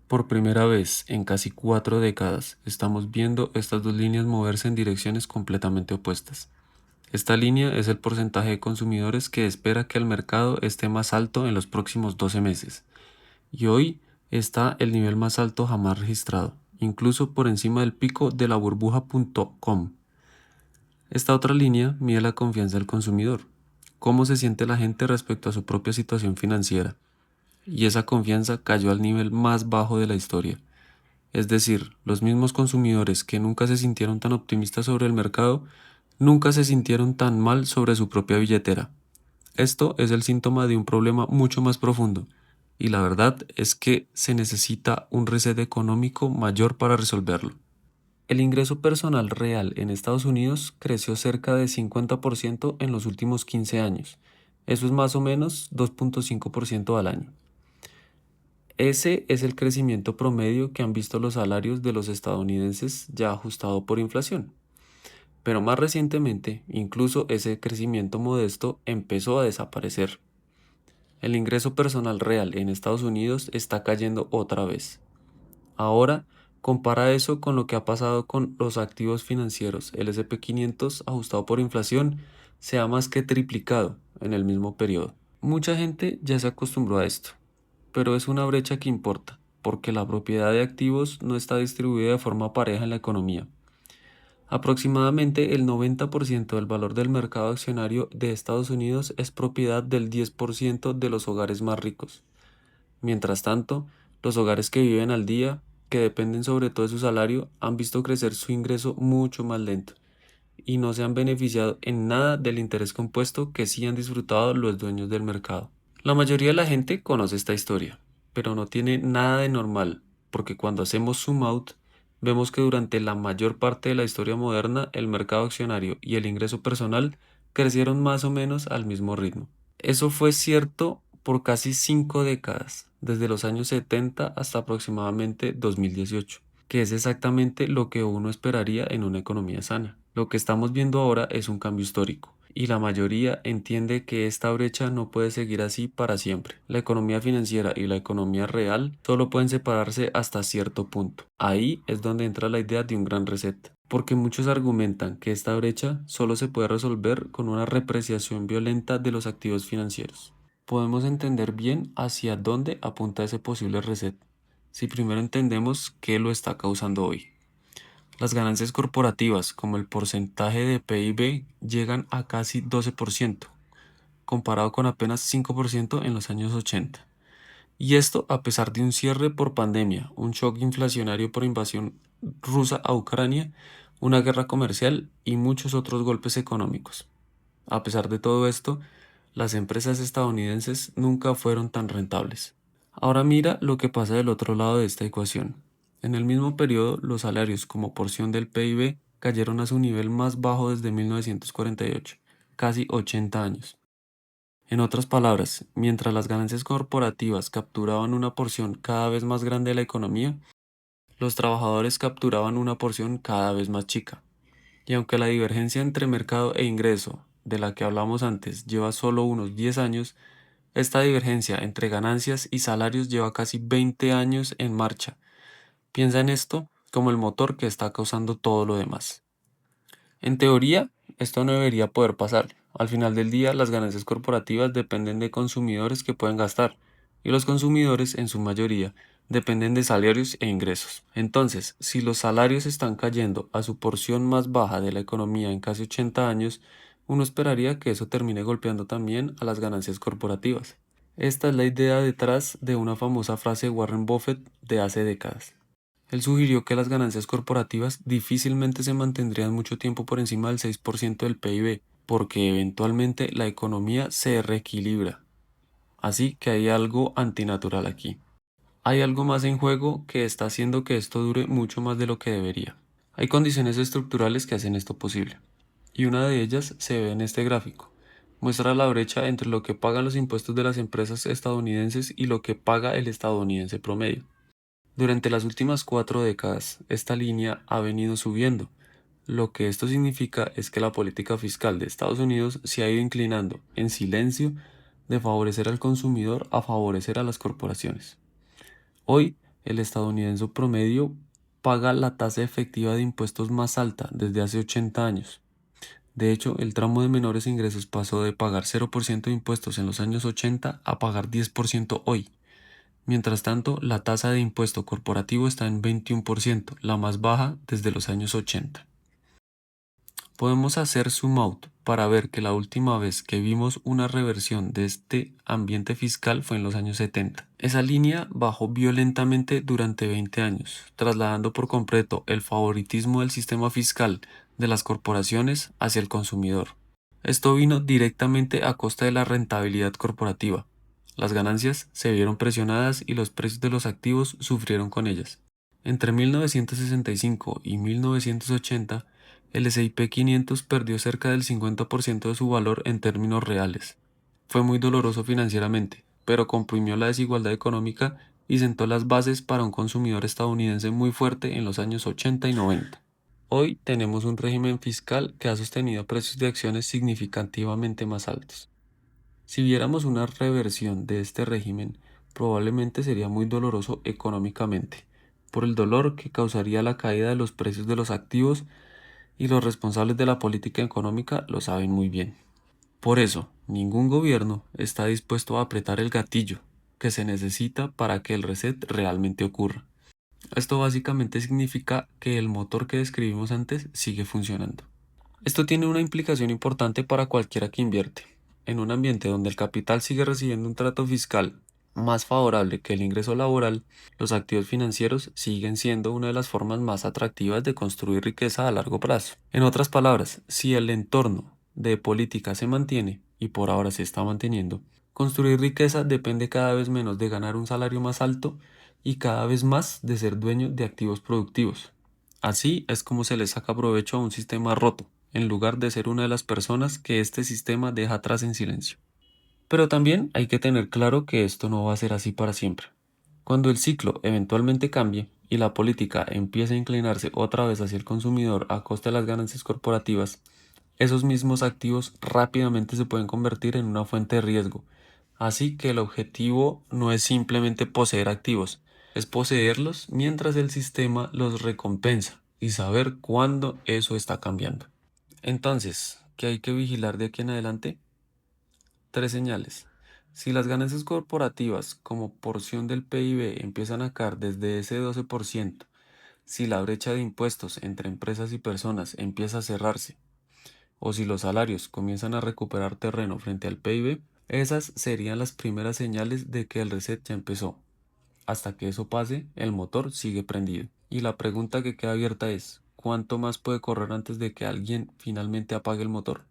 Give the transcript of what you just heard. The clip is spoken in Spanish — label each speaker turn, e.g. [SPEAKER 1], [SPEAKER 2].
[SPEAKER 1] Por primera vez en casi 4 décadas, estamos viendo estas dos líneas moverse en direcciones completamente opuestas. Esta línea es el porcentaje de consumidores que espera que el mercado esté más alto en los próximos 12 meses. Y hoy está el nivel más alto jamás registrado, incluso por encima del pico de la burbuja.com. Esta otra línea mide la confianza del consumidor, cómo se siente la gente respecto a su propia situación financiera, y esa confianza cayó al nivel más bajo de la historia. Es decir, los mismos consumidores que nunca se sintieron tan optimistas sobre el mercado, nunca se sintieron tan mal sobre su propia billetera. Esto es el síntoma de un problema mucho más profundo, y la verdad es que se necesita un reset económico mayor para resolverlo. El ingreso personal real en Estados Unidos creció cerca de 50% en los últimos 15 años. Eso es más o menos 2,5% al año. Ese es el crecimiento promedio que han visto los salarios de los estadounidenses ya ajustado por inflación. Pero más recientemente, incluso ese crecimiento modesto empezó a desaparecer. El ingreso personal real en Estados Unidos está cayendo otra vez. Ahora, compara eso con lo que ha pasado con los activos financieros. El S&P 500 ajustado por inflación se ha más que triplicado en el mismo periodo. Mucha gente ya se acostumbró a esto, pero es una brecha que importa, porque la propiedad de activos no está distribuida de forma pareja en la economía. Aproximadamente el 90% del valor del mercado accionario de Estados Unidos es propiedad del 10% de los hogares más ricos. Mientras tanto, los hogares que viven al día, que dependen sobre todo de su salario, han visto crecer su ingreso mucho más lento y no se han beneficiado en nada del interés compuesto que sí han disfrutado los dueños del mercado. La mayoría de la gente conoce esta historia, pero no tiene nada de normal, porque cuando hacemos zoom out, vemos que durante la mayor parte de la historia moderna el mercado accionario y el ingreso personal crecieron más o menos al mismo ritmo. Eso fue cierto por casi 5 décadas, desde los años 70 hasta aproximadamente 2018, que es exactamente lo que uno esperaría en una economía sana. Lo que estamos viendo ahora es un cambio histórico, y la mayoría entiende que esta brecha no puede seguir así para siempre. La economía financiera y la economía real solo pueden separarse hasta cierto punto. Ahí es donde entra la idea de un gran reset, porque muchos argumentan que esta brecha solo se puede resolver con una repreciación violenta de los activos financieros. Podemos entender bien hacia dónde apunta ese posible reset, si primero entendemos qué lo está causando hoy. Las ganancias corporativas, como el porcentaje de PIB, llegan a casi 12%, comparado con apenas 5% en los años 80. Y esto a pesar de un cierre por pandemia, un shock inflacionario por invasión rusa a Ucrania, una guerra comercial y muchos otros golpes económicos. A pesar de todo esto, las empresas estadounidenses nunca fueron tan rentables. Ahora mira lo que pasa del otro lado de esta ecuación. En el mismo periodo, los salarios como porción del PIB cayeron a su nivel más bajo desde 1948, casi 80 años. En otras palabras, mientras las ganancias corporativas capturaban una porción cada vez más grande de la economía, los trabajadores capturaban una porción cada vez más chica. Y aunque la divergencia entre mercado e ingreso, de la que hablamos antes, lleva solo unos 10 años, esta divergencia entre ganancias y salarios lleva casi 20 años en marcha. Piensa en esto como el motor que está causando todo lo demás. En teoría, esto no debería poder pasar. Al final del día, las ganancias corporativas dependen de consumidores que pueden gastar, y los consumidores, en su mayoría, dependen de salarios e ingresos. Entonces, si los salarios están cayendo a su porción más baja de la economía en casi 80 años, uno esperaría que eso termine golpeando también a las ganancias corporativas. Esta es la idea detrás de una famosa frase de Warren Buffett de hace décadas. Él sugirió que las ganancias corporativas difícilmente se mantendrían mucho tiempo por encima del 6% del PIB, porque eventualmente la economía se reequilibra. Así que hay algo antinatural aquí. Hay algo más en juego que está haciendo que esto dure mucho más de lo que debería. Hay condiciones estructurales que hacen esto posible, y una de ellas se ve en este gráfico. Muestra la brecha entre lo que pagan los impuestos de las empresas estadounidenses y lo que paga el estadounidense promedio. Durante las últimas 4 décadas, esta línea ha venido subiendo. Lo que esto significa es que la política fiscal de Estados Unidos se ha ido inclinando, en silencio, de favorecer al consumidor a favorecer a las corporaciones. Hoy, el estadounidense promedio paga la tasa efectiva de impuestos más alta desde hace 80 años. De hecho, el tramo de menores ingresos pasó de pagar 0% de impuestos en los años 80 a pagar 10% hoy. Mientras tanto, la tasa de impuesto corporativo está en 21%, la más baja desde los años 80. Podemos hacer zoom out para ver que la última vez que vimos una reversión de este ambiente fiscal fue en los años 70. Esa línea bajó violentamente durante 20 años, trasladando por completo el favoritismo del sistema fiscal de las corporaciones hacia el consumidor. Esto vino directamente a costa de la rentabilidad corporativa. Las ganancias se vieron presionadas y los precios de los activos sufrieron con ellas. Entre 1965 y 1980, el S&P 500 perdió cerca del 50% de su valor en términos reales. Fue muy doloroso financieramente, pero comprimió la desigualdad económica y sentó las bases para un consumidor estadounidense muy fuerte en los años 80 y 90. Hoy tenemos un régimen fiscal que ha sostenido precios de acciones significativamente más altos. Si viéramos una reversión de este régimen, probablemente sería muy doloroso económicamente, por el dolor que causaría la caída de los precios de los activos, y los responsables de la política económica lo saben muy bien. Por eso, ningún gobierno está dispuesto a apretar el gatillo que se necesita para que el reset realmente ocurra. Esto básicamente significa que el motor que describimos antes sigue funcionando. Esto tiene una implicación importante para cualquiera que invierte. En un ambiente donde el capital sigue recibiendo un trato fiscal más favorable que el ingreso laboral, los activos financieros siguen siendo una de las formas más atractivas de construir riqueza a largo plazo. En otras palabras, si el entorno de política se mantiene, y por ahora se está manteniendo, construir riqueza depende cada vez menos de ganar un salario más alto y cada vez más de ser dueño de activos productivos. Así es como se le saca provecho a un sistema roto, en lugar de ser una de las personas que este sistema deja atrás en silencio. Pero también hay que tener claro que esto no va a ser así para siempre. Cuando el ciclo eventualmente cambie y la política empiece a inclinarse otra vez hacia el consumidor a costa de las ganancias corporativas, esos mismos activos rápidamente se pueden convertir en una fuente de riesgo. Así que el objetivo no es simplemente poseer activos, es poseerlos mientras el sistema los recompensa y saber cuándo eso está cambiando. Entonces, ¿qué hay que vigilar de aquí en adelante? Tres señales. Si las ganancias corporativas como porción del PIB empiezan a caer desde ese 12%, si la brecha de impuestos entre empresas y personas empieza a cerrarse, o si los salarios comienzan a recuperar terreno frente al PIB, esas serían las primeras señales de que el reset ya empezó. Hasta que eso pase, el motor sigue prendido. Y la pregunta que queda abierta es, ¿cuánto más puede correr antes de que alguien finalmente apague el motor?